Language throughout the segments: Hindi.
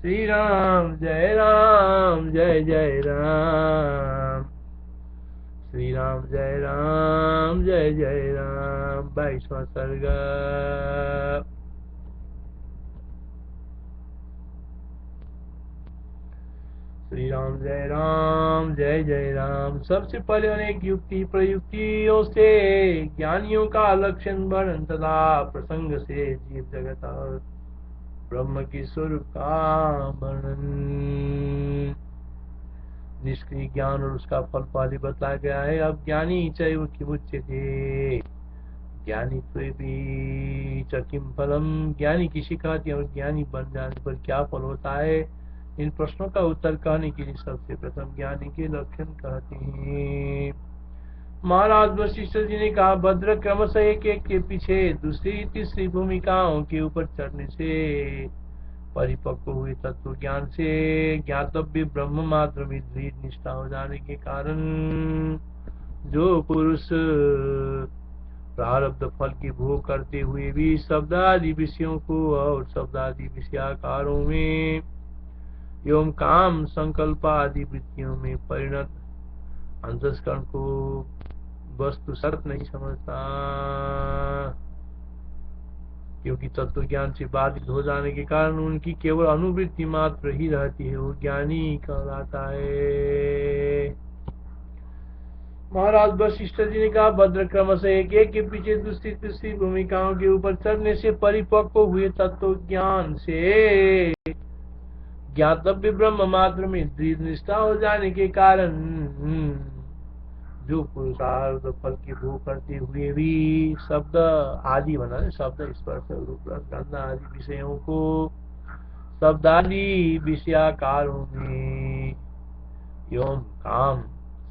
श्री राम जय जय राम। श्री राम जय राम। 22वां सर्ग। श्री राम जय जय राम। सबसे पहले अनेक युक्ति प्रयुक्तियों से ज्ञानियों का लक्षण वर्णन तथा प्रसंग से जीव जगत और ब्रह्म की स्वरूप का वर्णन। निष्क्रिय ज्ञान और उसका फल पहले बतलाया गया है। अब ज्ञानी चैव किमुच्यते ज्ञानी भी किम फलम, ज्ञानी की शिकायत और ज्ञानी बन जाने पर क्या फल होता है, इन प्रश्नों का उत्तर कहने के लिए सबसे प्रथम ज्ञानी के लक्षण कहते हैं। महाराज वशिष्ठ जी ने कहा, भद्र क्रमशः एक एक के पीछे दूसरी तीसरी भूमिकाओं के ऊपर चढ़ने से परिपक्व हुए तत्व ज्ञान से ज्ञातव्य ब्रह्म मात्र में दृढ़ निष्ठा हो जाने के कारण जो पुरुष प्रारब्ध फल की भोग करते हुए भी शब्दादि विषयों को और शब्दादि विषयाकारों में एवं काम संकल्प आदि वृत्तियों में परिणत अंतस्करण को वस्तु सत नहीं समझता, क्योंकि तत्व ज्ञान से बाधित हो जाने के कारण उनकी केवल अनुवृत्ति मात्र ही रहती है, वो ज्ञानी कहलाता है। महाराज वशिष्ठ जी ने कहा, भद्र क्रमशः एक एक के पीछे दूसरी तीसरी भूमिकाओं के ऊपर चढ़ने से परिपक्व हुए तत्व ज्ञान से ज्ञातव्य ब्रह्म मात्र में दृढ़ निष्ठा हो जाने के कारण जो पुरुषार्थ फल की भोग करते हुए भी शब्द आदि बना शब्द स्पर्श रूप गंध आदि विषयों को शब्दादि विषयाकारों में एवं काम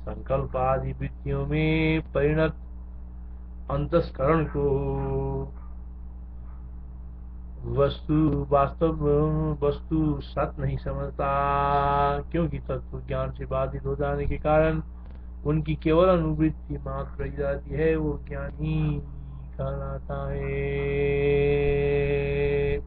संकल्प आदि वृत्तियों में परिणत अंतस्करण को वास्तव वस्तु सत नहीं समझता, क्योंकि तत्व ज्ञान से बाधित हो जाने के कारण उनकी केवल अनुवृत्ति मात्र रह जाती है, वो ज्ञानी कहलाता है।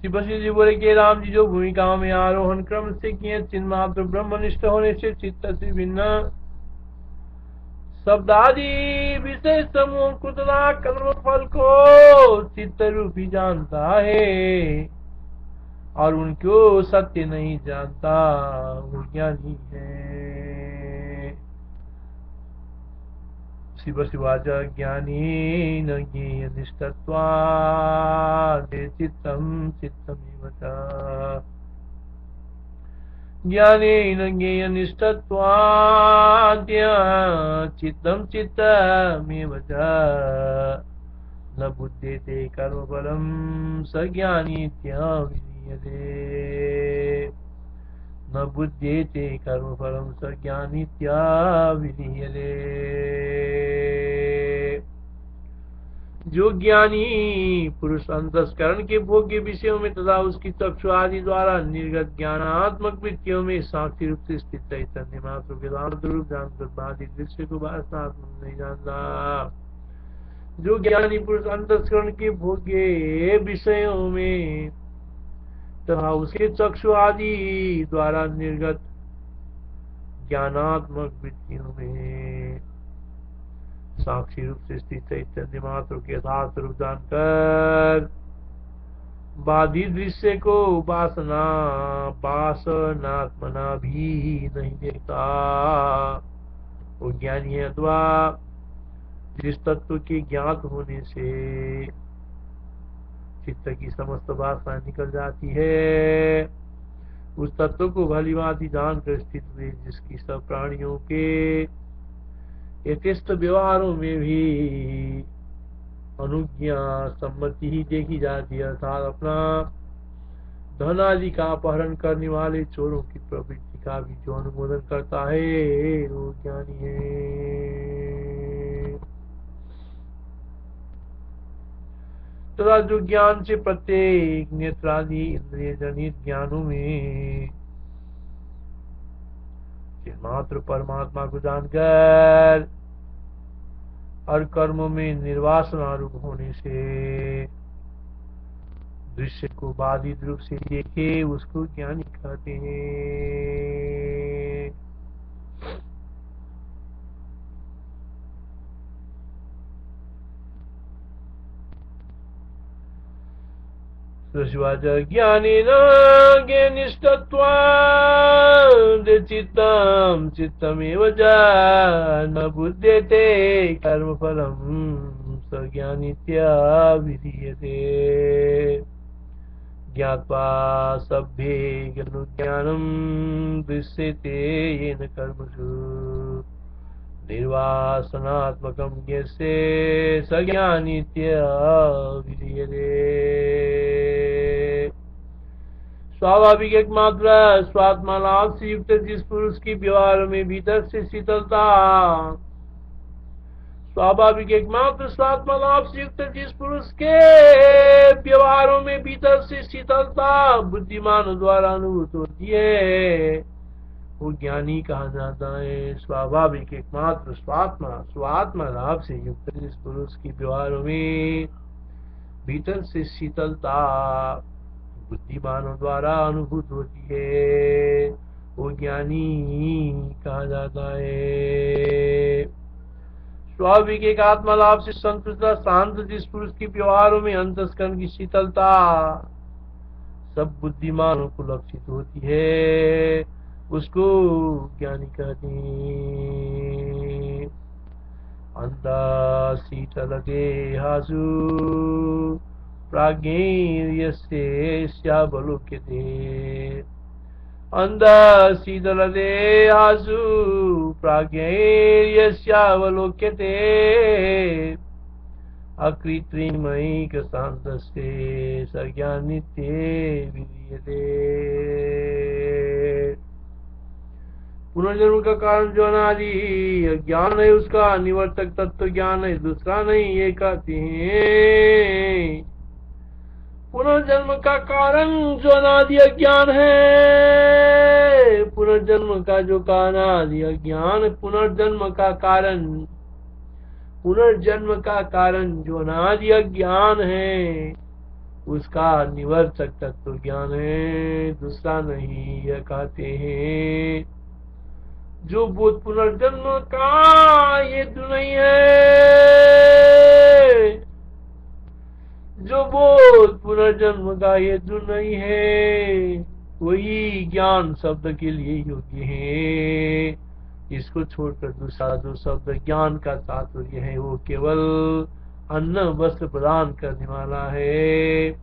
शिवशी जी बोले कि राम जी जो भूमिकाओं में आरोहण क्रम से किए चिन्मात्र ब्रह्मनिष्ठ होने से चित्त से भिन्न शब्दादि विषय समूह कुतला कर्म फल को चित्त रूपी जानता है और उनको सत्य नहीं जानता, वो ज्ञानी है। शिव शिवाच ज्ञानी न ज्ञेय निष्ठत्वा चित्तम चित्तमेव च ज्ञानेन ज्ञेय निष्ठत्वाद्य चित्तम चित्तमेव च न बुध्येते कर्मफलं स ज्ञानीत्यविधीयते न बुध्येते कर्मफलं स ज्ञानीत्यविधीयते। जो ज्ञानी पुरुष अंतस्करण के भोग्य विषयों में तथा उसकी चक्षु आदि द्वारा निर्गत ज्ञानात्मक वृत्तियों में साक्षी रूप से स्थित चैतन्य मात्र वेदांत रूप जानकर बाधित दृश्य को वासनात्मक नहीं जानता, जो ज्ञानी पुरुष अंतस्करण के भोग्य विषयों में तथा उसके चक्षु आदि द्वारा निर्गत ज्ञानात्मक वृत्तियों में साक्षी रूप से स्थित चैतन्य मात्र के यथार्थ रूप जानकर बाधित दृश्य को वासनात्मना भी नहीं देखता, वो ज्ञानी है। अथवा जिस तत्व के ज्ञात होने से चित्त की समस्त वासना निकल जाती है, उस तत्व को भली भांति जानकर स्थित हुए जिसकी सब प्राणियों के यथेष्ट व्यवहारों में भी अनुज्ञा सम्मति ही देखी जाती है, अर्थात अपना धन आदि का अपहरण करने वाले चोरों की प्रवृत्ति का भी जो अनुमोदन करता है, वो ज्ञानी है। तथा जो ज्ञान से प्रत्येक नेत्रादि इंद्रिय जनित ज्ञानों में मात्र परमात्मा को जानकर और कर्मों में निर्वासना रूप होने से दृश्य को बाधित रूप से देखे उसको ज्ञानी कहते हैं। सुश्वाच ज्ञानेन ज्ञानिष्ठत्वात् चित्तं चित्तमेव च न बुध्यते कर्मफलं स ज्ञानीत्याभिधीयते। ज्ञात्वा सभ्येऽनुज्ञानं दृश्यते येन कर्मसु निर्वासनात्मकं यस्य स ज्ञानीत्याभिधीयते। स्वाभाविक एकमात्र स्वात्मा लाभ से युक्त जिस पुरुष की व्यवहार में भीतर से शीतलता, स्वाभाविक एकमात्र स्वात्मा लाभ से युक्त जिस पुरुष के व्यवहारों में भीतर से शीतलता बुद्धिमानों द्वारा अनुभूत होती है वो ज्ञानी कहा जाता है। स्वाभाविक एकमात्र स्वात्मा लाभ से युक्त जिस पुरुष की व्यवहारों में भीतर से शीतलता बुद्धिमानों द्वारा अनुभूत होती है वो ज्ञानी कहा जाता है। स्वाभाविक एक आत्मा लाभ से संतुष्ट शांत जिस पुरुष की व्यवहारों में अंतस्करण की शीतलता सब बुद्धिमानों को लक्षित होती है उसको ज्ञानी कहते हैं। अंत शीतल देहासु प्राज्ञेयस्यावलोक्यते। अंध शीतल देहासु प्राज्ञेयस्यावलोक्यते अकृत्रिमैक शान्तस्ते स ज्ञानित्ये विधीयते। पुनर्जन्म का कारण जो अनादि ज्ञान है उसका निवर्तक तत्व ज्ञान है दूसरा नहीं ये कहते हैं। पुनर्जन्म का कारण जो अनादि अज्ञान है, पुनर्जन्म का जो अनादि अज्ञान, पुनर्जन्म का कारण जो अनादि अज्ञान है उसका निवर्तक तत्व ज्ञान है दूसरा नहीं यह कहते हैं। जो बोध पुनर्जन्म का हेतु नहीं है, जो बोध पुनर्जन्म का हेतु नहीं है वही ज्ञान शब्द के लिए योग्य है। इसको छोड़कर दूसरा जो शब्द ज्ञान का तात्पर्य है वो केवल अन्न वस्त्र प्रदान करने वाला है।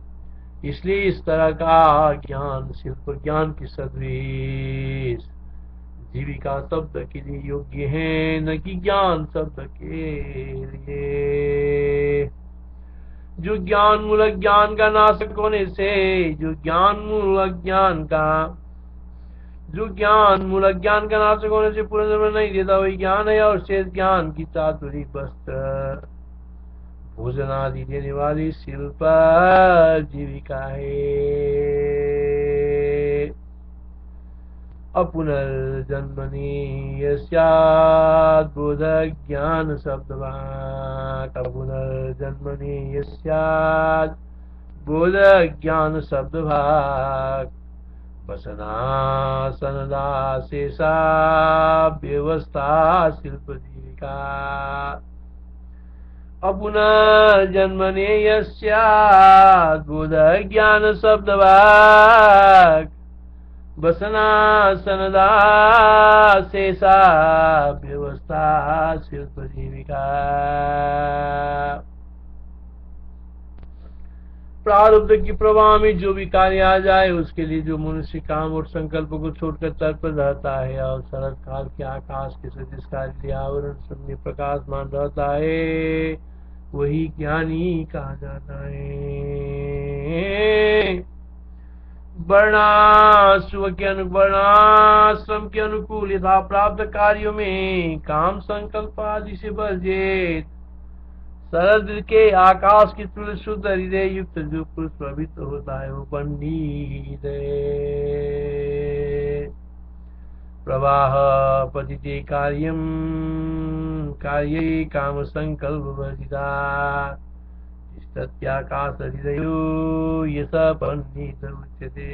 इसलिए इस तरह का ज्ञान सिर्फ ज्ञान की सदृश जीविका शब्द के लिए योग्य है न कि ज्ञान शब्द के लिए। जो ज्ञान मूलक ज्ञान का नाशक होने से जो ज्ञान मूलक ज्ञान का नाशक होने से पुनर्जन्म नहीं देता वही ज्ञान है और शेष ज्ञान की चातुरी वस्त्र भोजन आदि देने वाली शिल्प जीविका है। अपुनर्जन्मनि यस्यात् बोध ज्ञान शब्दवाक् अपुनर्जन्मनि यस्यात् बोध ज्ञान शब्दवाक् वसनासनदाशेषा व्यवस्था शिल्प जीविका। अपुनर्जन्मनि यस्यात् बोध ज्ञान शब्दवाक् वसनासनदाशेषा व्यवस्था शिल्प जीविका। प्रारब्ध की प्रवाह में जो भी कार्य आ जाए उसके लिए जो मनुष्य काम और संकल्प को छोड़कर तत्पर रहता है और शरद काल के आकाश के सदृश कार्य आवरण में प्रकाशमान रहता है वही ज्ञानी कहा जाता है। वर्णाश्रम के अनुकूल यथा प्राप्त कार्यों में काम संकल्प आदि से वर्जित शरद के आकाश की तुल्य शुद्ध हृदय युक्त जो पुरुष पवित्र होता है वो पंडित है। प्रवाह पतिते कार्ये काम संकल्प वर्जिता सत्याकाशहृदयो ये सपन्नीत उच्यते।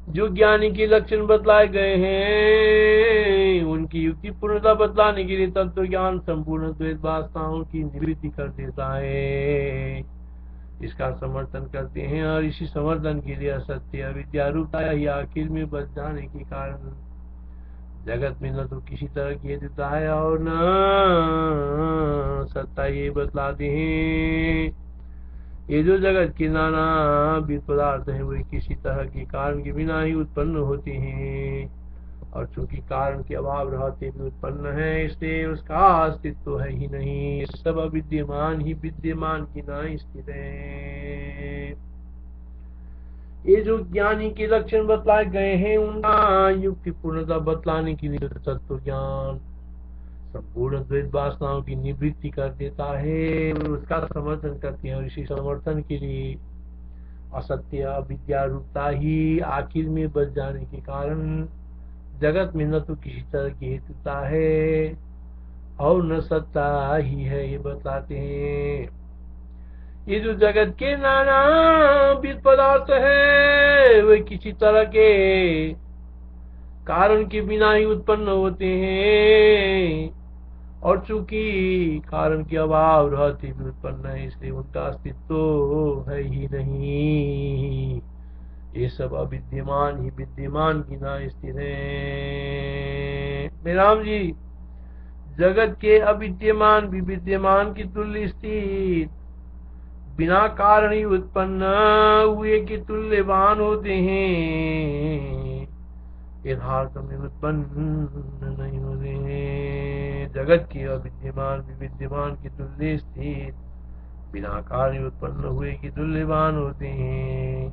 जो ज्ञानी के लक्षण बतलाए गए हैं उनकी युक्ति पूर्णता बतलाने के लिए तत्व ज्ञान संपूर्ण द्वैत वासनाओं की निवृत्ति कर देता है, इसका समर्थन करते हैं। और इसी समर्थन के लिए असत्य अविद्या रूपता ही आखिर में बच जाने के कारण जगत में न तो किसी तरह की हेतुता है और न सत्ता ये बतलाते हैं। ये जो जगत के नाना विध पदार्थ हैं वे किसी तरह के कारण के बिना ही उत्पन्न होते हैं, और चूंकि कारण के अभाव रहते भी उत्पन्न है इसलिए उसका अस्तित्व है ही नहीं। सब अविद्यमान ही विद्यमान की ना स्थित है। ये जो ज्ञानी के लक्षण बतलाए गए हैं उनका युक्ति पूर्णता बतलाने के लिए तत्व ज्ञान संपूर्ण द्वैत वासनाओं की निवृत्ति कर देता है, उसका समर्थन करते हैं। और इसी समर्थन के लिए असत्य अविद्या रूपता ही आखिर में बच जाने के कारण जगत में न तो किसी तरह की हेतुता है और न सत्ता ही है, ये बतलाते हैं। ये जो जगत के नाना विध पदार्थ है वे किसी तरह के कारण के बिना ही उत्पन्न होते हैं, और चूंकि कारण के अभाव रहते भी उत्पन्न है इसलिए उनका अस्तित्व है ही नहीं। ये सब अविद्यमान ही विद्यमान की ना स्थित है। मेरे राम जी, जगत के अविद्यमान भी विद्यमान की तुल्य स्थित बिना कारण ही उत्पन्न हुए के तुल्यवान होते हैं, यथार्थ में उत्पन्न नहीं होते हैं। जगत के अविद्यमान भी विद्यमान की तुल्य स्थित बिना कारण उत्पन्न हुए के तुल्यवान होते हैं,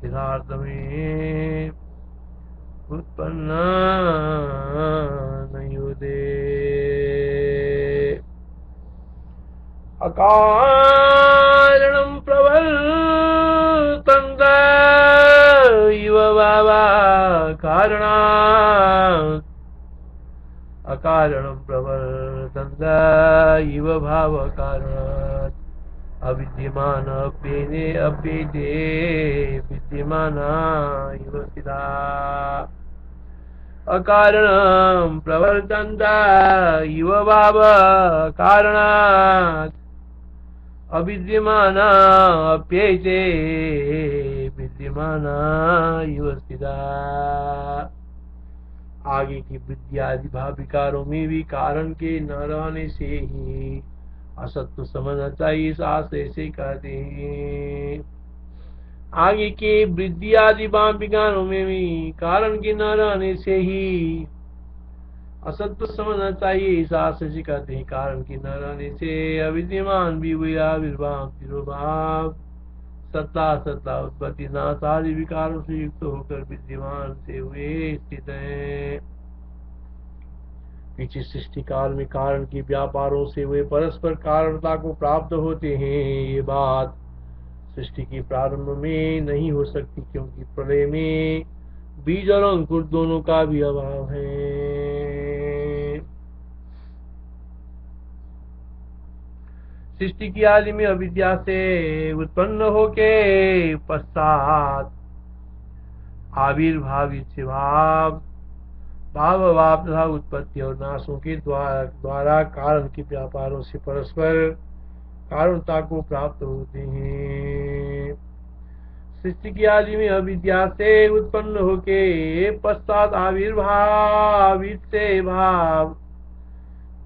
यथार्थ में उत्पन्न नहीं होते। अकारणं प्रवर्तन्त इव भावा कारणात्, अकारणं प्रवर्तन्त इव भाव कारणात् अविद्यमान अपेदे विद्यमान इव स्थिता। अकारणं प्रवर्तन्त इव भाव कारणात् अविद्यमान अप्येते विद्यमान इव स्थिता। आगे की विद्यादि भाव विकारों में भी कारण के न रहने से ही असत्य समझना चाहिए, इस आशय से कहते हैं। आगे के वृद्धि आदि भाव विकारों में भी कारण के न रहने से ही असत्य समझना चाहिए, इस आशय से कहते हैं। कारण के न रहने से अविद्यमान भी हुए आविर्भाव तिरोभाव सत्ता सत्ता उत्पत्ति नाश आदि विकारों से युक्त होकर विद्यमान से हुए स्थित है। पीछे सृष्टि काल में कारण के व्यापारों से वे परस्पर कारणता को प्राप्त होते हैं। ये बात सृष्टि के प्रारंभ में नहीं हो सकती, क्योंकि प्रलय में बीज और अंकुर दोनों का भी अभाव है। सृष्टि की आदि में अविद्या से उत्पन्न होके पश्चात आविर्भावित से भाव भाव तथा उत्पत्ति और नाशों के द्वारा कारण के व्यापारों से परस्पर कारणता को प्राप्त होते हैं। सृष्टि की आदि में अविद्या से उत्पन्न होके पश्चात आविर्भावित से भाव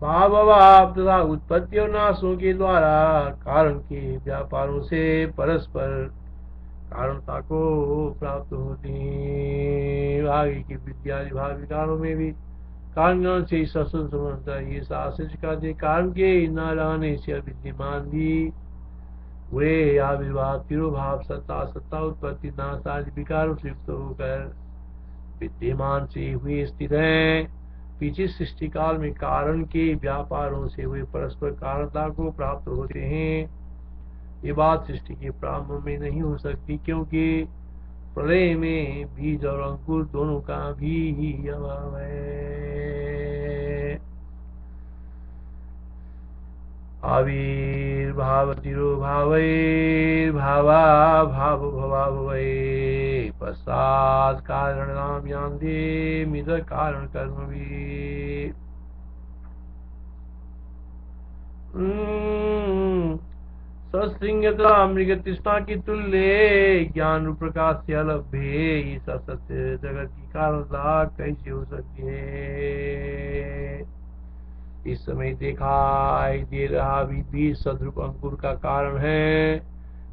भाव तथा उत्पत्ति और नाशों के द्वारा कारण के व्यापारों से परस्पर कारणता को प्राप्त होते हैं। आगे की विद्यादि भाव विकारों में भी कारण ज्ञान से ही सत्संग समझता है। ये शास्त्र कहते कारण के न रहने से अविद्यमान भी वे आविर्भाव तिरोभाव सत्ता सत्ता उत्पत्ति नाश आदि विकारों से युक्त होकर विद्यमान से हुए स्थित है। पीछे सृष्टि काल में कारण के व्यापारों से वे परस्पर कारणता को प्राप्त होते हैं। ये बात सृष्टि के प्रारंभ में नहीं हो सकती, क्योंकि प्रलय में बीज और अंकुर दोनों का भी अभाव है। आविर्भाव तिरोभावैर्भावा भाव भवा भवै पश्चात् कारणनाम यान्ते मिद कारण कर्मभिः। सत्संगता मृग तृष्णा की तुल्य ज्ञान रूप प्रकाश से अलभ्य इस असत्य जगत की कारणता कैसे हो सकती है। इस समय दिखाई दे रहा भी बीज सद्रूप अंकुर का कारण है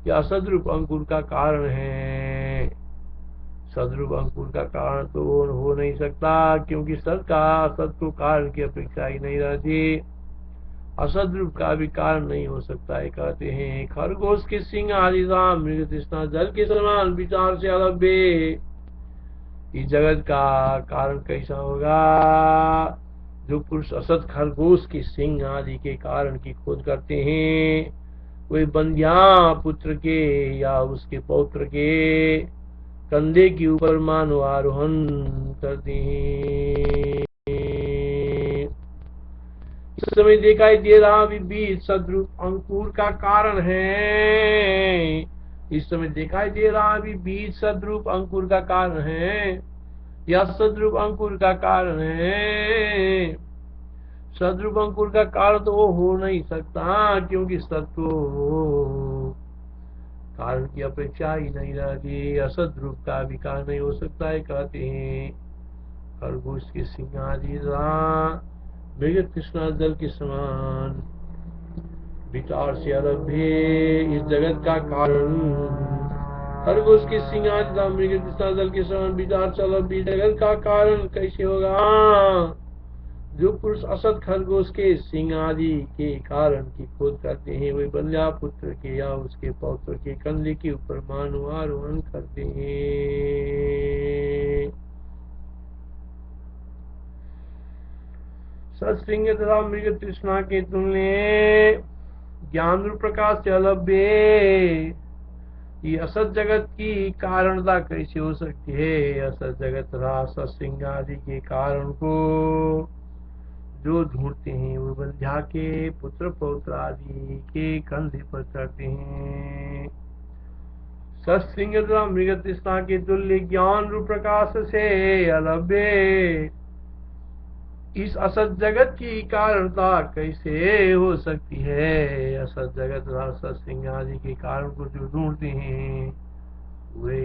या सद्रूप अंकुर का कारण है। सद्रूप अंकुर का कारण तो हो नहीं सकता, क्योंकि सत का असत को कारण की अपेक्षा ही नहीं रहती। असद रूप का भी कारण नहीं हो सकता है। कहते हैं खरगोश के सिंह आदि राम मृग तृष्णा जल के समान विचार से अलभ्य इस जगत का कारण कैसा होगा। जो पुरुष असत खरगोश के सिंह आदि के कारण की खोज करते हैं वे बंध्या पुत्र के या उसके पौत्र के कंधे के ऊपर मानव आरोहण करते हैं। इस समय दिखाई दे रहा बीज सद्रूप अंकुर का कारण है। इस समय दिखाई दे रहा भी बीज सद्रूप अंकुर का कारण है या सद्रूप अंकुर का कारण है। सद्रूप अंकुर का कारण तो वो हो नहीं सकता, क्योंकि सत्व कारण की अपेक्षा ही नहीं रहती। असद रूप का भी कारण नहीं हो सकता है। कहते हैं खरगोश के सिंह आदि मृग तृष्णा जल के समान विचार से अलभ्य इस जगत का कारण। खरगोश के सिंह आदि मृग तृष्णा जल के समान विचार से अलभ्य जगत का कारण कैसे होगा। जो पुरुष असत खरगोश के सिंह आदि के कारण की खोज करते हैं वे बंध्या पुत्र के या उसके पौत्र के कंधे के ऊपर मानव आरोहण करते हैं। सत्संग तथा मृग तृष्णा के तुल्य ज्ञान रूप प्रकाश से अलभ्य ये असत जगत की कारणता कैसे हो सकती है। असत जगत तथा सत्संग आदि के कारण को जो ढूंढते हैं वो बंध्या के पुत्र पौत्र आदि के कंधे पर चढ़ते हैं। सत्संग तथा मृग तृष्णा के तुल्य ज्ञान रूप प्रकाश से अलभ्य इस असत जगत की कारणता कैसे हो सकती है। असत जगत सत्संग आदि के कारण को जो ढूंढते हैं वे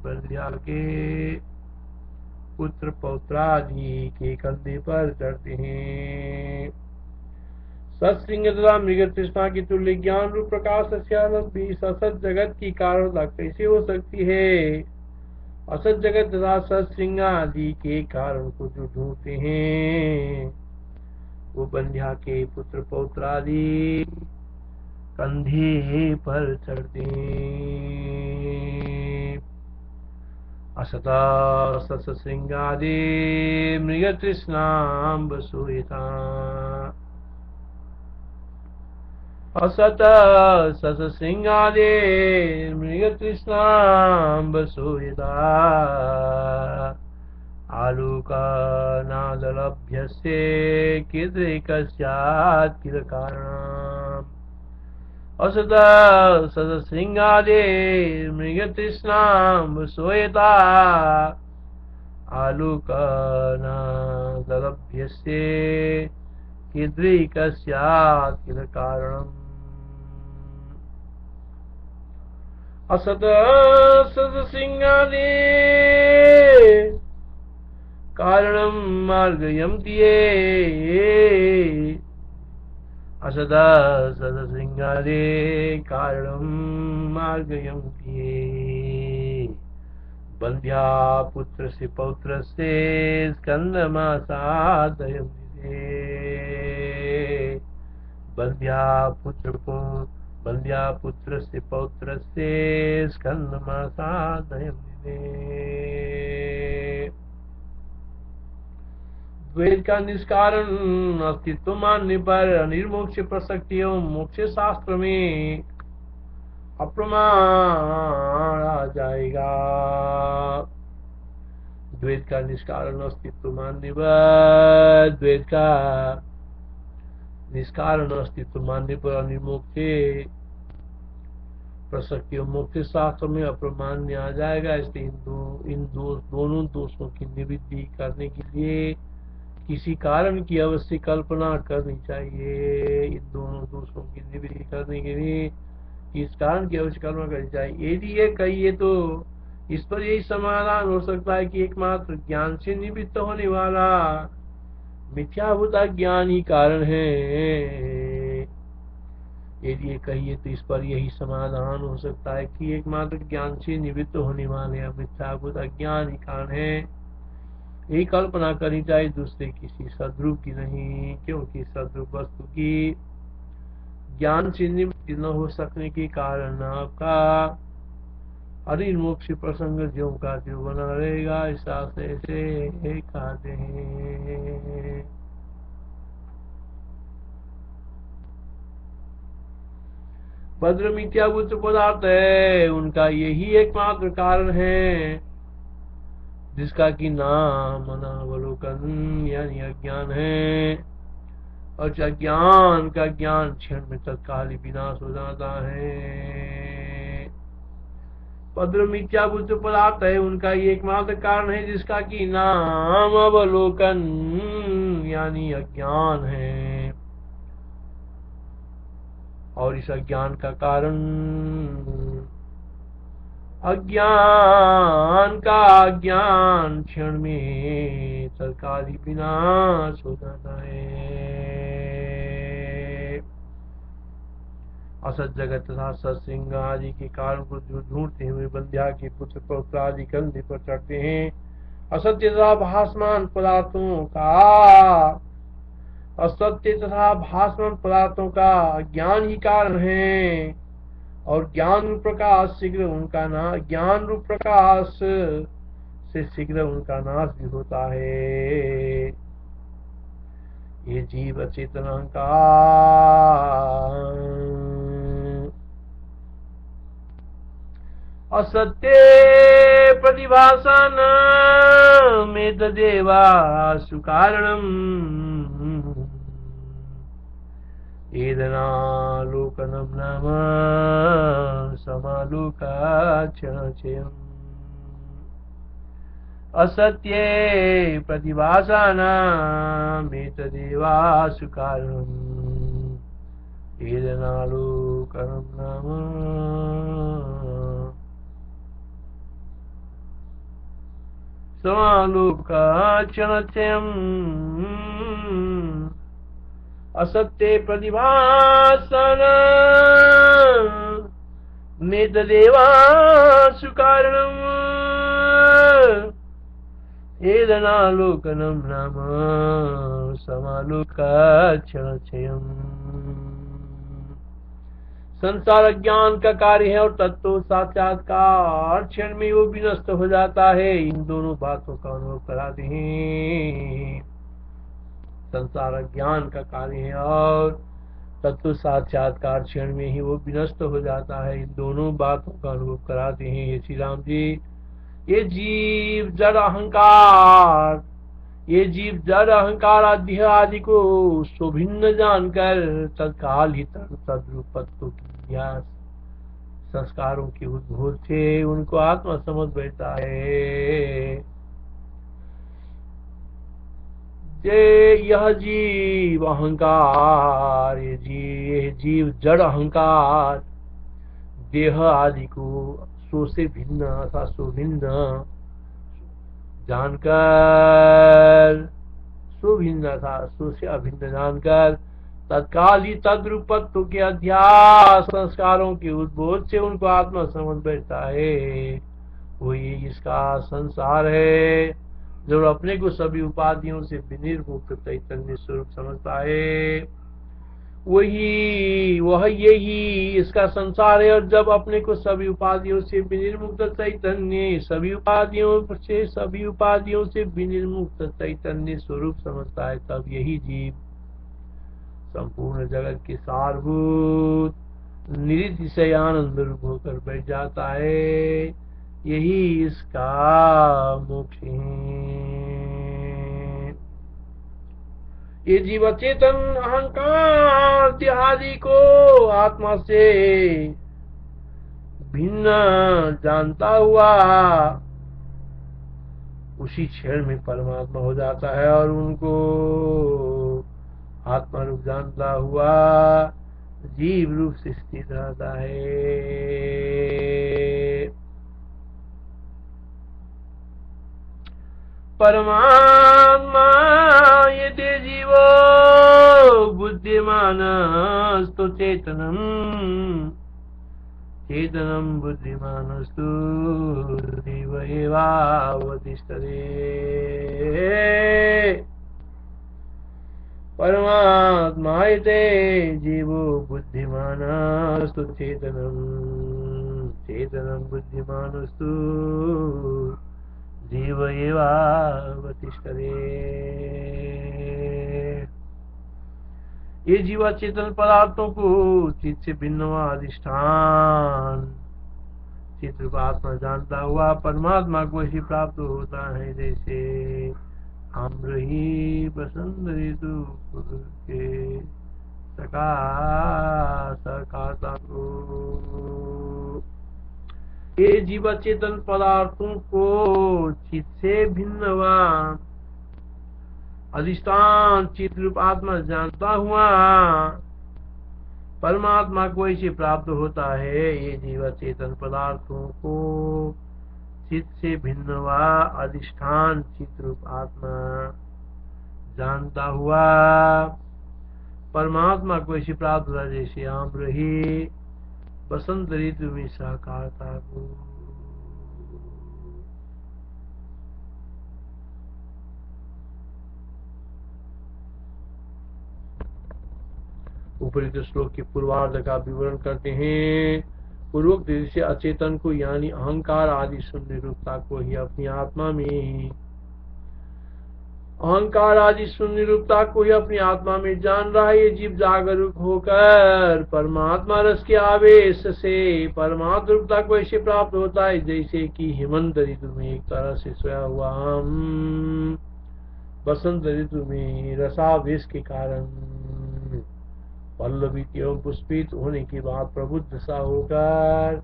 बंध्या के पुत्र पौत्र आदि के कंधे पर चढ़ते हैं। सत्संग तथा मृग तृष्णा की तुल्य ज्ञान रूप प्रकाश से इस असत जगत की कारणता कैसे हो सकती है। असत जगत तथा सत्संग आदि के कारण को जो ढूंढते हैं वो बंध्या के पुत्र पौत्र आदि कंधे पर चढ़ते हैं। असता सत्संग आदि मृग तृष्णाम वसूयता असत सत्संग आदि मृग तृष्णाम वसूयता आलोकनादलभ्यस्य किदृकस्यात् किल कारणम्। असत सत्संग आदि मृग तृष्णाम वसूयता आलोकनादलभ्यस्य किदृकस्यात् किल कारणम्। असत सत्संग आदि कारणं मार्गयन्ति असदा सत्संग आदि कारणं मार्गयन्ति बंध्या पुत्र से पौत्र से स्कंदमासादयन्ति बंध्या पुत्र से पौत्र से स्कंदमासादयन्ति। द्वैत का निष्कारण अस्तित्व मानने पर निर्मोक्ष प्रसक्ति एवं मोक्ष शास्त्र में अप्रमाण आ जाएगा। द्वैत का निष्कारण अस्तित्व मानने पर द्वैत का निष्कारण अस्तित्व मानने पर अनिर्मोक्ष प्रसक्ति और मोक्ष शास्त्र में अप्रमान्य आ जाएगा। इसलिए दोनों दोषों की निवृत्ति करने के लिए किसी कारण की अवश्य कल्पना करनी चाहिए। इन दोनों दोषों की निवृत्ति करने के लिए किस कारण की अवश्य कल्पना करनी चाहिए। यदि ये कहिए तो इस पर यही समाधान हो सकता है कि एकमात्र ज्ञान से निवृत्त होने वाला मिथ्याभूत ज्ञान ही कारण है। यदि ये कहिए तो इस पर यही समाधान हो सकता है कि एकमात्र ज्ञान से निवृत्त होने वाले मिथ्याभूत अज्ञान ही कारण है। यही कल्पना करनी चाहिए, दूसरे किसी सद्रूप की नहीं, क्योंकि सद्रूप वस्तु की ज्ञान से निवृत्ति न हो सकने के कारण आपका अनिर्मोक्ष प्रसंग ज्यों का ज्यों बना रहेगा। इस आशय से कहते हैं। भद्र मिथ्याभूत पदार्थ है, उनका यही एकमात्र कारण है जिसका कि नाम अनावलोकन यानी अज्ञान है। और अज्ञान का ज्ञान क्षण में तत्काल ही विनाश हो जाता है। भद्र मिथ्याभूत पदार्थ है, उनका ये एकमात्र कारण है जिसका कि नाम अवलोकन यानी अज्ञान है। और इस अज्ञान का कारण अज्ञान का अज्ञान क्षण में तत्काल ही विनाश हो जाता है। असत जगत तथा सत्संग आदि के कारण को जो ढूंढते हुए बंध्या के पुत्र पौत्र आदि कंधे पर चढ़ते हैं। असत्य तथा भासमान पदार्थों का असत्य तथा भासमान पदार्थों का ज्ञान ही कारण है। और ज्ञान रूप प्रकाश शीघ्र उनका ज्ञान रूप प्रकाश से शीघ्र उनका नाश भी होता है। ये जीव अचेतन अहंकार असत्य प्रतिभासन में तदेवा सुकारणम एदनालोकनम नाम समालोकाचयम् असत्ये प्रतिभासानामेतदेवासु कारणम् एदनालोकनम नाम समालोकाचयम् असत्य प्रतिभासन में तदेवासु कारणम् एदनालोकनम नाम समालोकाचयम्। संसार अज्ञान का कार्य है और तत्व साक्षात्कार क्षण में वो विनष्ट हो जाता है। इन दोनों बातों का अनुभव कराते हैं। संसार अज्ञान का कार्य है और तत्व साक्षात्कार क्षण में ही वो विनष्ट हो जाता है। इन दोनों बातों का अनुभव कराते हैं ये श्री राम जी। ये जीव जड़ अहंकार आदि को सुभिन्न जानकर तत्काल ही तद्रूपत्व की संस्कारों के उद्भव से उनको आत्मा समझ बैठता है। यह जीव अहंकार ये जीव जड़ अहंकार देह आदि को सो से भिन्न अथवा सुभिन्न जानकर सुभिन्न था सो से अभिन्न जानकर तत्काल ही तद्रूपत्व के अध्यास संस्कारों के उद्बोध से उनको आत्मा समझ बैठता है। वही इसका संसार है जो अपने को सभी उपाधियों से विनिर्मुक्त चैतन्य स्वरूप समझता है। यही इसका संसार है। और जब अपने को सभी उपाधियों से विनिर्मुक्त चैतन्य सभी उपाधियों से विनिर्मुक्त चैतन्य स्वरूप समझता है, तब यही जीव संपूर्ण जगत के सारभूत निरतिशय आनंद रूप होकर बैठ जाता है। यही इसका मोक्ष है। ये जीव चेतन अहंकार देहादि को आत्मा से भिन्न जानता हुआ उसी क्षण में परमात्मा हो जाता है और उनको आत्मा रूप जानता हुआ जीव रूप से स्थित रहता है। परमात्मा यदि जीवो बुद्धिमानस्तु चेतनम चेतनम बुद्धिमानस्तु जीव एवावतिष्ठते। परमात्मा यते जीवो बुद्धिमानस्तु चेतनम चेतनम बुद्धिमानस्तु जीव एवावतिष्ठते। ये जीवा चेतन पदार्थों को चित्त से भिन्न अधिष्ठान चित्त रूप आत्मा जानता हुआ परमात्मा को ऐसी प्राप्त होता है जैसे आम्र ही बसंत ऋतु के सकाता को। ये जीवा चेतन पदार्थों को चित्त से भिन्न अधिष्ठान चित्त रूप आत्मा जानता हुआ परमात्मा को ऐसे प्राप्त होता है। ये जीवा चेतन पदार्थों को चित्त से भिन्न अधिष्ठान चित्त रूप आत्मा जानता हुआ परमात्मा को ऐसे प्राप्त होता है जैसे आम्र ही बसंत ऋतु में साकारता को। उपरोक्त श्लोक के पूर्वार्ध का विवरण करते हैं। पूर्वोक्त दृश्य अचेतन को यानी अहंकार आदि शून्य रूपता को ही अपनी आत्मा में अहंकार आदि शून्य रूपता को ही अपनी आत्मा में जान रहा है। ये जीव जागरूक होकर परमात्मा रस के आवेश से परमात्मा रूपता को ऐसे प्राप्त होता है जैसे कि हेमंत ऋतु में एक तरह से सोया हुआ हम बसंत ऋतु में रसावेश के कारण पल्लवित एवं पुष्पित होने के बाद प्रबुद्ध सा होकर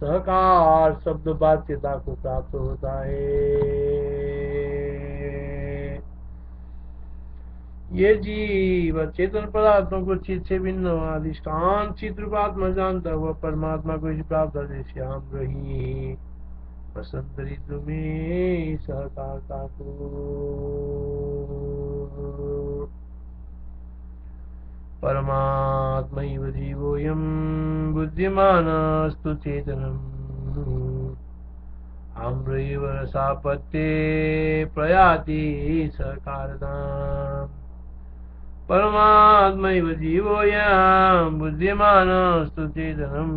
सहकार शब्द बाध्यता को प्राप्त होता है। ये जीव चेतन पदार्थों को चित्त से भिन्न अधिष्ठान चित्त रूप आत्मा जानता हुआ परमात्मा को प्राप्त है श्याम रही बसंत ऋतु में सहकारता को। परमात्मैव जीवोऽयं बुद्धिमानस्तु चेतनम् आम्रैव रसापत्ये प्रयाति सकारताम्। परमात्मैव जीवोऽयं बुद्धिमानस्तु चेतनम्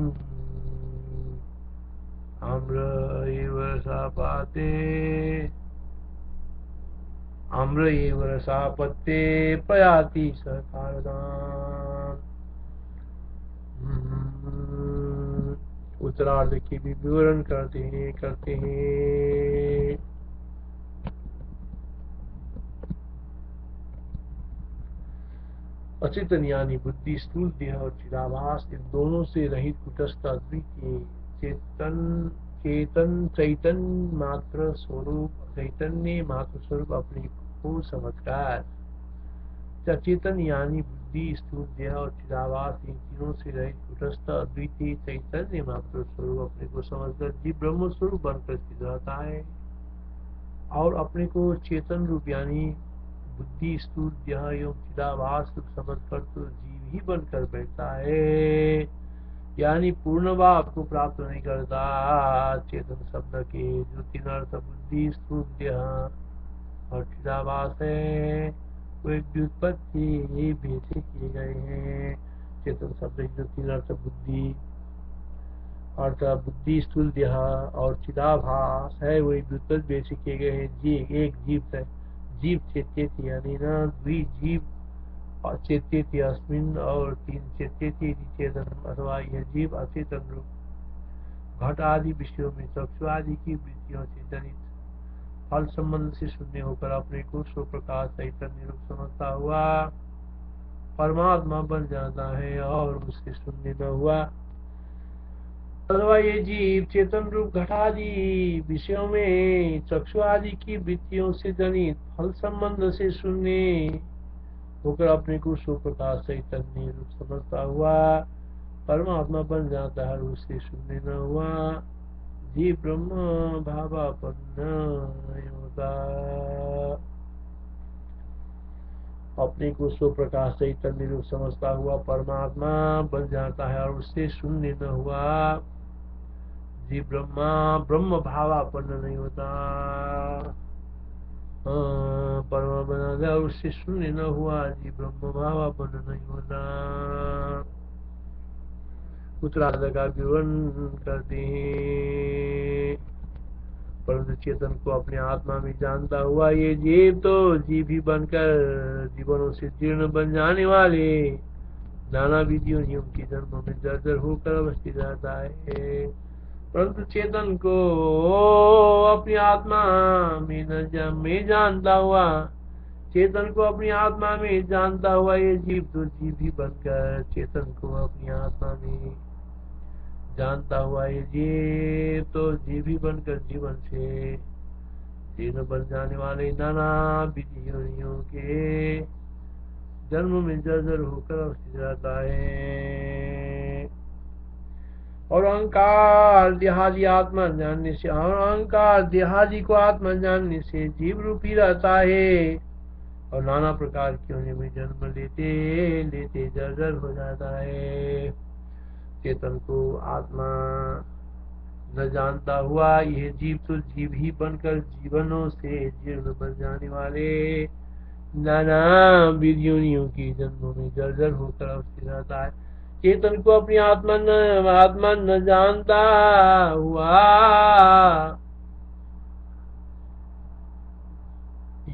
आम्रैव रसापत्ये आम्र एव रसापत्ये प्रयाति सकारदान। उत्तरार्ध की भी विवरण करते हैं। अचेतन यानी बुद्धि स्थूल देह और चिदाभास इन दोनों से रहित कुटस्थ अद्वितीय चैतन्य मात्र स्वरूप चैतन्य मात्र स्वरूप अपने को समझकर चेतन यानी बुद्धि स्थूल देह और चिदाभास इन तीनों से रहित कुटस्थ अद्वितीय चैतन्य मात्र स्वरूप अपने को समझकर जीव ब्रह्म स्वरूप बनकर स्थित रहता है और अपने को चेतन रूप यानी बुद्धि स्थूल देह एवं चिदाभास रूप समझकर तो जीव ही बनकर बैठता है यानी पूर्ण भाव को प्राप्त नहीं करता। चेतन शब्द के जो तीन अर्थ बुद्धि स्थूल देह और चिदाभास है वो एक व्युत्पत्ति भेद से किए गए हैं। चेतन शब्द के जो तीन अर्थ बुद्धि अर्थात बुद्धि स्थूल देह और चिदाभास है वो एक व्युत्पत्ति भेद से किए गए हैं। एक जीव चेत्यति यानी न द्विजीव चेत्यति अस्मिन् और तीन चेत्यति चेतन अथवा यह जीव अचेतन रूप घट आदि विषयों में चक्षु आदि की वृत्तियों से जनित फल संबंध से शून्य होकर अपने को स्व प्रकाश चैतन्य रूप समझता हुआ परमात्मा बन जाता है और उससे शून्य न हुआ। अथवा ये जीव चेतन रूप घटादि विषयों में चक्षु आदि की वृत्तियों से जनित फल संबंध से शून्य होकर अपने को स्व प्रकाश चैतन्य रूप समझता हुआ परमात्मा बन जाता है, उससे शून्य न हुआ जीव ब्रह्म भावापन्न होता। अपने को स्व प्रकाश चैतन्य रूप समझता हुआ परमात्मा बन जाता है और उससे शून्य न हुआ जीव ब्रह्म भावापन्न नहीं होता। परमात्मा बना जाता है और उससे शून्य न हुआ जीव ब्रह्म भावापन्न नहीं होता। उत्तरार्ध का विवरण करते हैं। परंतु चेतन को अपने आत्मा में जानता हुआ ये जीव तो जीव ही बनकर जीवनों से जीर्ण बन जाने वाले नाना विधियों की जन्मों में जर्जर होकर अवस्थित रहता है। परंतु चेतन को अपनी आत्मा में जानता हुआ चेतन को अपनी आत्मा में जानता हुआ ये जीव तो जीव ही बनकर चेतन को अपनी आत्मा में जानता हुआ ये जीव तो जीव ही बनकर जीवन से जीर्ण बन जाने वाले नाना विधियों के जन्म में जर्जर होकर अवस्थित रहता है। और अहंकार देहादि आत्मा जानने से और अहंकार देहादि को आत्मा जानने से जीव रूपी रहता है और नाना प्रकार के होने में जन्म लेते लेते जर्जर हो जाता है। चेतन को आत्मा न जानता हुआ यह जीव तो जीव ही बनकर जीवनों से जीर्ण बन जाने वाले नाना विधियों की जन्मों में जर्जर होकर अवस्थित रहता है। चेतन को अपनी आत्मा न जानता हुआ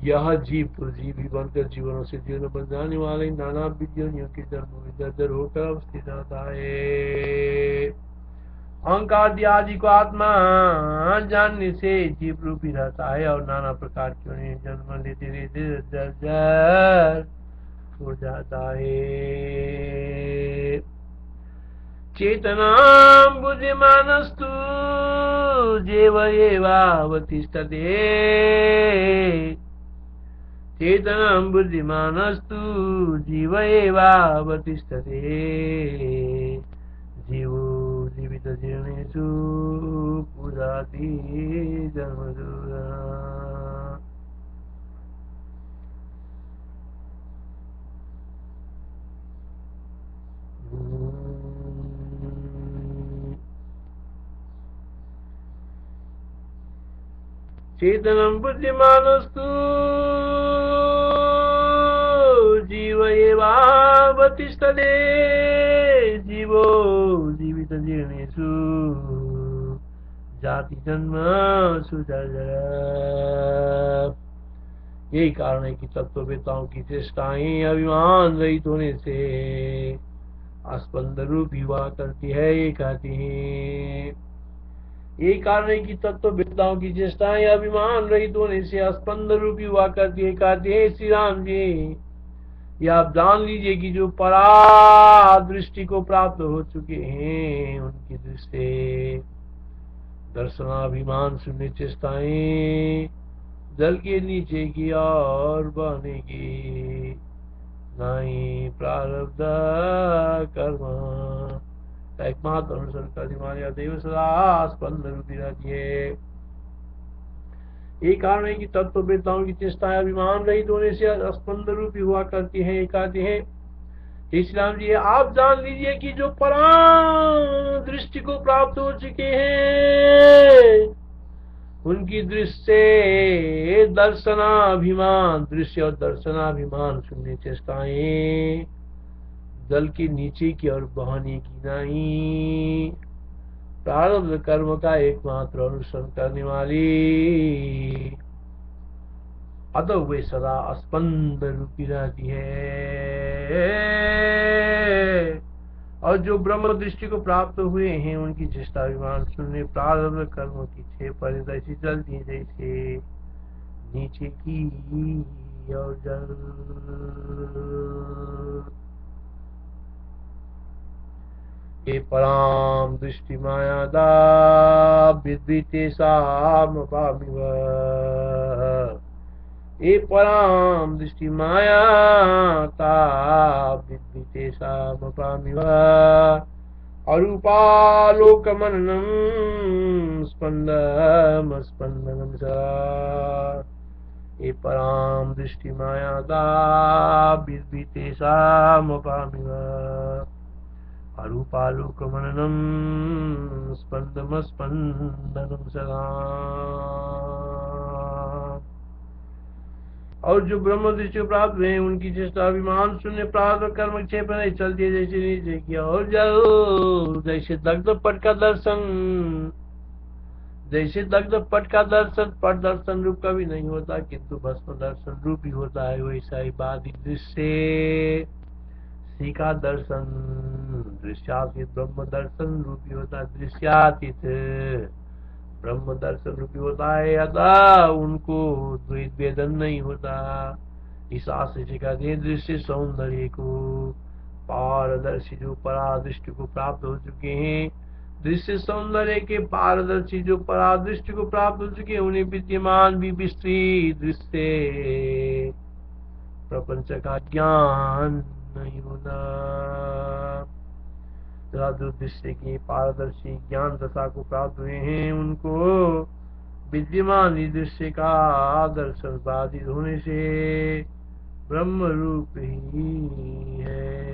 यह जीव तो जीव ही बनकर जीवनों से जीर्ण बन जाने वाले नाना विधियों के जन्मों में जर्जर होकर अवस्थित रहता है। अहंकार आदि को आत्मा जानने से जीव रूपी रहता है और नाना प्रकार के जन्म लेते लेते जर्जर हो जाता है। चेतनां बुद्धिमानस्तु जेव एवावतिष्ठते चेतनां बुद्धिमानस्तु जीव एवावतिष्ठते जीवो जीवित जीर्णेषु पुराति जन्मदुरा। चेतनं बुद्धिमानस्तु जीव एवावतिष्ठते जीवो जीवित जीर्णेषु जाति जन्म सुजर्जर। यही कारण है कि तत्ववेताओं की चेष्टाएं अभिमान रहित होने से स्पंद रूप हुआ करती है। ये कहते हैं यही कारण है कि तत्ववेताओं की चेष्टाएं अभिमान रहित होने से स्पंद रूपी हुआ करती है। कहते हैं श्री राम जी ये आप जान लीजिए कि जो परा दृष्टि को प्राप्त हो चुके हैं उनकी दृष्टि दर्शनाभिमान शून्य चेष्टाएं जल के नीचे की ओर बहने की नहीं प्रारब्ध कर्म एकमात्र अनुसरण करने वाले देव सदा स्पंद रूपी रहती है। एक कारण है कि तत्ववेताओं की चेष्टाएं अभिमान रहित होने से स्पंद रूपी हुआ करती है। कहते हैं श्री राम जी आप जान लीजिए कि जो पराम दृष्टि को प्राप्त हो चुके हैं उनकी दृष्टि से दर्शनाभिमान दृश्य और दर्शनाभिमान शून्य चेष्टाएं जल के नीचे की ओर बहने की नहीं प्रारब्ध कर्म का एकमात्र अनुसरण करने वाली अतः वे सदा स्पंद रूपी रहती है। और जो ब्रह्म दृष्टि को प्राप्त हुए हैं उनकी चेष्टाभिमान शून्य प्रारब्ध कर्मों की 6 परिदशी चलती है। जैसे नीचे की और जल। ये पराम दृष्टि मायादा विद्विते सामपामिव। ये पराम दृष्टि मायाता विद्विते सामपामिव। अरूपालोकमननं स्पन्दमस्पन्दनं सा। ये पराम दृष्टि मायादा विद्विते सामपामिव। अरूपालोकमननं स्पन्दमस्पन्दनं सदा। और जो ब्रह्म दृष्टि प्राप्त हुए उनकी चेष्टा अभिमान शून्य प्रारब्ध कर्म क्षेप नहीं चलती है, जैसे नीचे की और जल। जैसे दग्ध पट का दर्शन, जैसे दग्ध पट का दर्शन पट दर्शन रूप कभी नहीं होता किंतु भस्म दर्शन रूप ही होता है, वैसा ही बाधी दृश्य सी का दर्शन दृश्यातीत ब्रह्म दर्शन रूपी होता है। दृश्यातीत ब्रह्म दर्शन रूपी होता है, अतः उनको द्वैत वेदन नहीं होता। इस आशय से कहते हैं दृश्य सौंदर्य को पारदर्शी जो परादृष्टि को प्राप्त हो चुके हैं, दृश्य सौंदर्य के पारदर्शी जो परादृष्टि को प्राप्त हो चुके हैं, उन्हें विद्यमान भी विस्तृत दृश्य प्रपंच का ज्ञान नहीं होता। जो दृश्य की पारदर्शी ज्ञान दशा को प्राप्त हुए हैं, उनको विद्यमान दृश्य का दर्शन बाधित होने से ब्रह्म रूप ही है।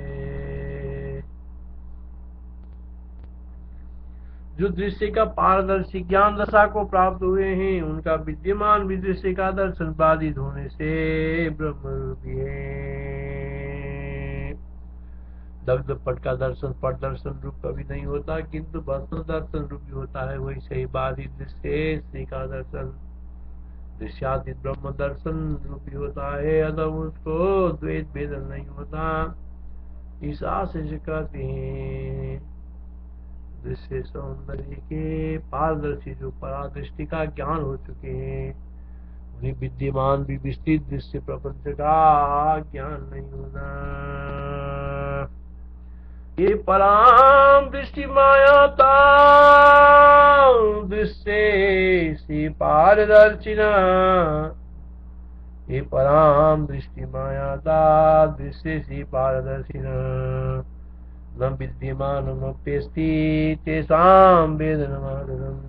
जो दृश्य का पारदर्शी ज्ञान दशा को प्राप्त हुए हैं, उनका विद्यमान दृश्य का दर्शन बाधित होने से ब्रह्म रूप ही है। दग्ध पट का दर्शन पट दर्शन रूप कभी नहीं होता किंतु भस्म दर्शन रूपी होता है, वैसे ही बाधित दृश्य श्री का दर्शन दृश्यातीत ब्रह्म दर्शन रूपी होता है, अतः उसको द्वैत भेदन नहीं होता। इस आशय से कहते हैं दृश्य सौंदर्य के पारदर्शी जो परादृष्टि का ज्ञान हो चुके हैं, उन्हें विद्यमान भी विस्तृत दृश्य प्रपंच का ज्ञान नहीं होता। ये पराम दृष्टि मायाता दृश्य सी पारदर्शिना। ये पराम दृष्टि मायाता दृश्य सी पारदर्शिना। न विद्यमानमप्यस्ति तेषां वेदनमादरम्।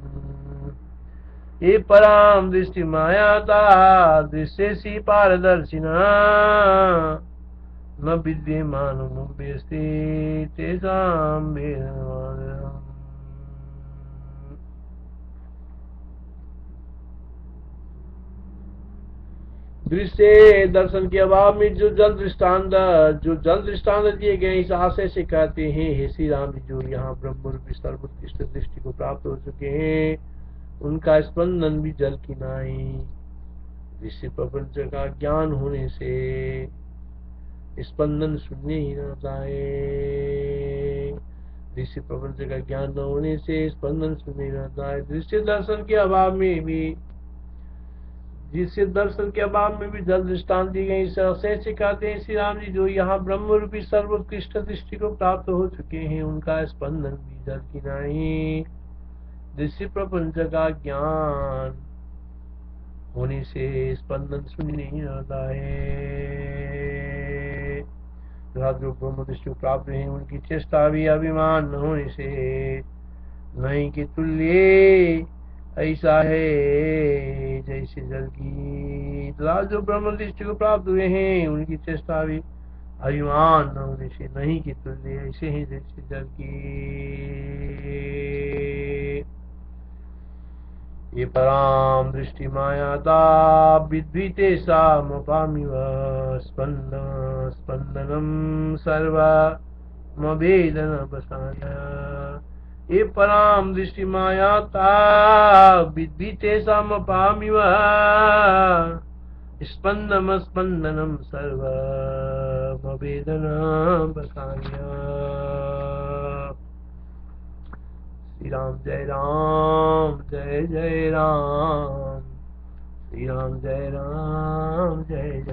ये पराम दृष्टि मायाता दृश्य सी पारदर्शिना। न विद्यमानमप्यस्ति तेषां वेदनमादरम्। दृश्य दर्शन के अभाव में जो जल दृष्टांत दिए गए, इस आशय से कहते हैं हे श्री राम जी, जो यहाँ ब्रह्म रूपी सर्वोत्कृष्ट दृष्टि को प्राप्त हो चुके हैं, उनका स्पंदन भी जल की नाई दृश्य प्रपंच का ज्ञान होने से स्पंदन शून्य ही रहता है। दृश्य प्रपंच का ज्ञान न होने से स्पंदन शून्य रहता है। दृश्य दर्शन के अभाव में भी जिससे दर्शन के अभाव में भी जल दृष्टांत दी गई, से कहते हैं श्री राम जी, जो यहाँ ब्रह्म रूपी सर्वोत्कृष्ट दृष्टि को प्राप्त हो चुके हैं, उनका स्पंदन भी जल की नहीं दृश्य प्रपंच का ज्ञान होने से स्पंदन शून्य नहीं रहता है। जो ब्रह्म दृष्टि प्राप्त है, उनकी चेष्टा भी अभिमान न होने से नहीं कि तुल्य ऐसा है जैसे जल की। जो ब्रह्म दृष्टि को प्राप्त हुए हैं, उनकी चेष्टा भी अभिमान न होने से नहीं कि तुल्य ऐसे ही जैसे जल की। ये पराम दृष्टि मायाता विद्विते सामपामिव स्पंदनम सर्वमवेदन बसाया। ये पराम दृष्टि मायाता विद्विते सामपामिव स्पंदनम सर्वमवेदन बसाया। श्री राम जय जय राम, श्री राम जय